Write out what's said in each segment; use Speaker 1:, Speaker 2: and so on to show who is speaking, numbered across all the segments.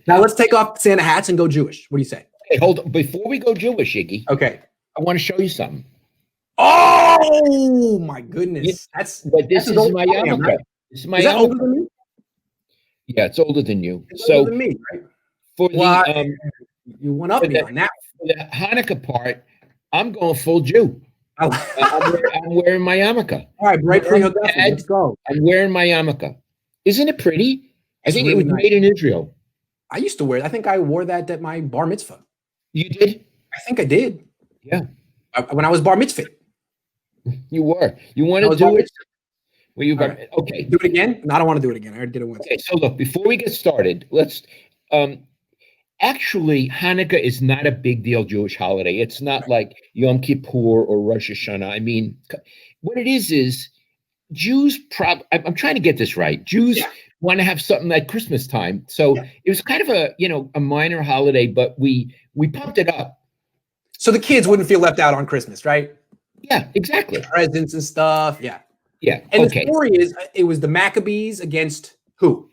Speaker 1: Now let's take off Santa hats and go Jewish. What do you say?
Speaker 2: Hey, hold on. Before we go Jewish, Iggy,
Speaker 1: Okay.
Speaker 2: I want to show you something.
Speaker 1: Oh my goodness.
Speaker 2: But this is my yarmulke.
Speaker 1: Right?
Speaker 2: This is my
Speaker 1: Is that older
Speaker 2: yarmulke.
Speaker 1: than you?
Speaker 2: Yeah, it's older than you.
Speaker 1: It's
Speaker 2: So
Speaker 1: older than me, right?
Speaker 2: for
Speaker 1: Well,
Speaker 2: the
Speaker 1: you went up me on that.
Speaker 2: for the Hanukkah part, I'm going full Jew.
Speaker 1: All
Speaker 2: I'm wearing my yarmulke.
Speaker 1: right, break free hook up.
Speaker 2: Dad,
Speaker 1: Let's go.
Speaker 2: I'm wearing my yarmulke. Isn't it pretty? I
Speaker 1: It's
Speaker 2: think
Speaker 1: really
Speaker 2: it was
Speaker 1: nice.
Speaker 2: made in Israel.
Speaker 1: I used to wear it. I think I wore that at my bar mitzvah.
Speaker 2: You did?
Speaker 1: I think I did.
Speaker 2: Yeah,
Speaker 1: When I was bar mitzvah.
Speaker 2: you were. You want
Speaker 1: I
Speaker 2: to
Speaker 1: was bar
Speaker 2: do it?
Speaker 1: mitzvah.
Speaker 2: Well, you
Speaker 1: All
Speaker 2: got
Speaker 1: right.
Speaker 2: okay.
Speaker 1: Do it again? No, I don't want to do it again. I already did it once.
Speaker 2: Okay, so look, before we get started, let's actually Hanukkah is not a big deal Jewish holiday. It's not like Yom Kippur or Rosh Hashanah. I mean, what it is Jews I'm trying to get this right. Jews want to have something like Christmas time. So it was kind of a minor holiday, but we pumped it up.
Speaker 1: So the kids wouldn't feel left out on Christmas, right?
Speaker 2: Yeah, exactly.
Speaker 1: Presents and stuff. Yeah.
Speaker 2: Yeah.
Speaker 1: And
Speaker 2: okay.
Speaker 1: the story is it was the Maccabees against who?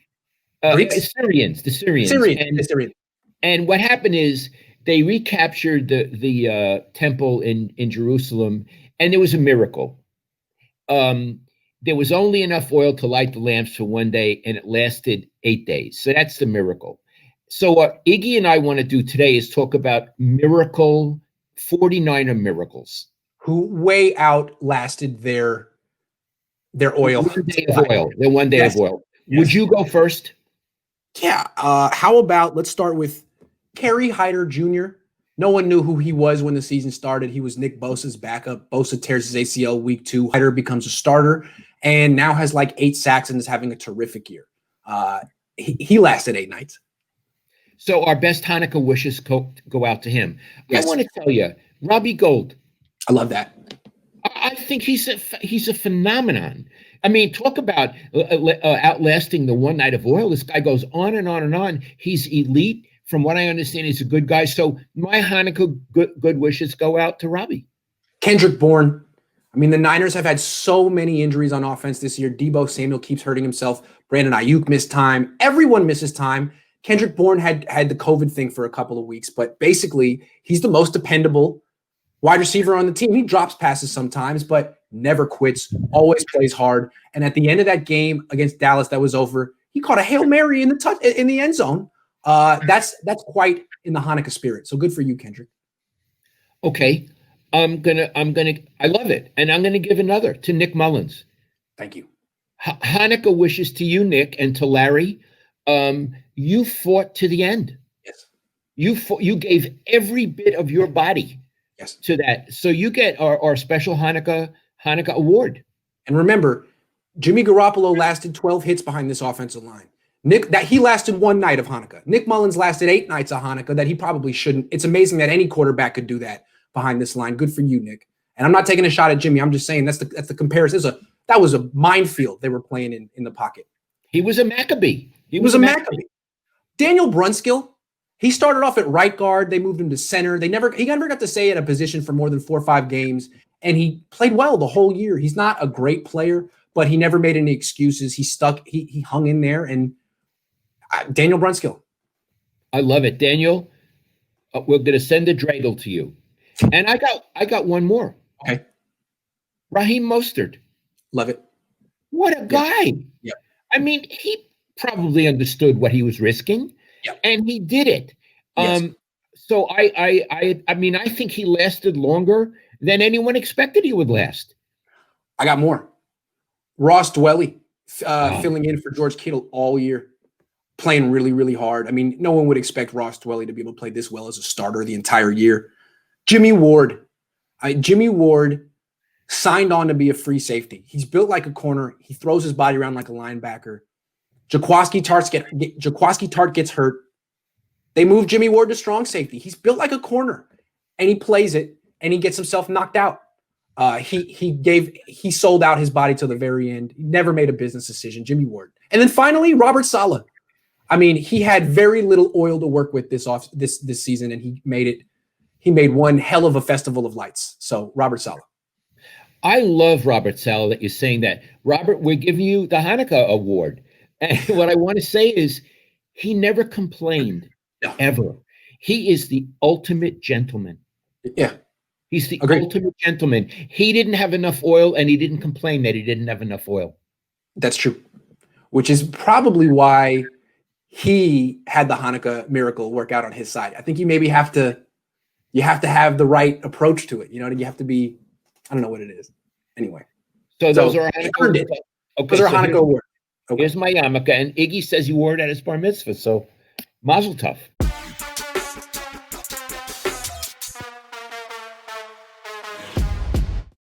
Speaker 1: Greeks?
Speaker 2: The Syrians. The Syrians. And what happened is they recaptured the temple in Jerusalem, and there was a miracle. There was only enough oil to light the lamps for one day, and it lasted 8 days. So that's the miracle. So what Iggy and I want to do today is talk about 49er miracles.
Speaker 1: Who way outlasted their oil.
Speaker 2: One day of oil. Their 1 day of oil.
Speaker 1: Yes.
Speaker 2: Would you go first?
Speaker 1: Yeah. How about let's start with Kerry Hyder Jr. No one knew who he was when the season started. He was Nick Bosa's backup. Bosa tears his ACL week 2. Hyder becomes a starter and now has like 8 sacks and is having a terrific year. He lasted 8 nights.
Speaker 2: So our best Hanukkah wishes go out to him.
Speaker 1: Yes.
Speaker 2: I want to tell you, Robbie Gould.
Speaker 1: I love that.
Speaker 2: I think he's a phenomenon. I mean, talk about outlasting the one night of oil. This guy goes on and on and on. He's elite. From what I understand, he's a good guy. So my Hanukkah good wishes go out to Robbie.
Speaker 1: Kendrick Bourne. I mean, the Niners have had so many injuries on offense this year. Deebo Samuel keeps hurting himself. Brandon Ayuk missed time. Everyone misses time. Kendrick Bourne had the COVID thing for a couple of weeks, but basically he's the most dependable wide receiver on the team. He drops passes sometimes, but never quits, always plays hard. And at the end of that game against Dallas that was over, he caught a Hail Mary in the end zone. That's quite in the Hanukkah spirit. So good for you, Kendrick.
Speaker 2: Okay. I love it. And I'm gonna give another to Nick Mullins.
Speaker 1: Thank you.
Speaker 2: Hanukkah wishes to you, Nick, and to Larry. You fought to the end.
Speaker 1: Yes.
Speaker 2: You gave every bit of your body.
Speaker 1: Yes.
Speaker 2: To that. So you get our special Hanukkah award.
Speaker 1: And remember, Jimmy Garoppolo lasted 12 hits behind this offensive line. He lasted 1 night of Hanukkah. Nick Mullins lasted 8 nights of Hanukkah that he probably shouldn't. It's amazing that any quarterback could do that behind this line. Good for you, Nick. And I'm not taking a shot at Jimmy. I'm just saying that's the comparison. That was a minefield they were playing in the pocket.
Speaker 2: He was a Maccabee.
Speaker 1: He was a Maccabee. Daniel Brunskill, he started off at right guard. They moved him to center. He never got to stay at a position for more than 4 or 5 games, and he played well the whole year. He's not a great player, but he never made any excuses. He stuck. He hung in there, and Daniel Brunskill.
Speaker 2: I love it, Daniel. We're going to send a dreidel to you, and I got one more.
Speaker 1: Okay,
Speaker 2: Raheem Mostert.
Speaker 1: Love it.
Speaker 2: What a guy!
Speaker 1: Yeah.
Speaker 2: I mean, he probably understood what he was risking.
Speaker 1: Yeah.
Speaker 2: And he did it.
Speaker 1: Yes.
Speaker 2: So I mean, I think he lasted longer than anyone expected he would last.
Speaker 1: I got more. Ross Dwelly filling in for George Kittle all year, playing really, really hard. I mean, no one would expect Ross Dwelly to be able to play this well as a starter the entire year. Jimmy Ward. Jimmy Ward signed on to be a free safety. He's built like a corner. He throws his body around like a linebacker. Jaquiski Tart gets hurt. They move Jimmy Ward to strong safety. He's built like a corner, and he plays it, and he gets himself knocked out. He sold out his body till the very end. He never made a business decision, Jimmy Ward. And then finally, Robert Saleh. I mean, he had very little oil to work with this season, and he made one hell of a festival of lights. So Robert Saleh.
Speaker 2: I love Robert Saleh that you're saying that. Robert, we're giving you the Hanukkah award. And what I want to say is He never complained,
Speaker 1: No.
Speaker 2: ever. He is the ultimate gentleman.
Speaker 1: Yeah.
Speaker 2: He's the ultimate gentleman. He didn't have enough oil, and he didn't complain that he didn't have enough oil.
Speaker 1: That's true. Which is probably why he had the Hanukkah miracle work out on his side. I think you maybe have to have the right approach to it. You know, you have to be, I don't know what it is. Anyway.
Speaker 2: So those are Hanukkah.
Speaker 1: Okay, those are Hanukkah awards.
Speaker 2: Here's my yarmulke, and Iggy says he wore it at his bar mitzvah, so mazel tov.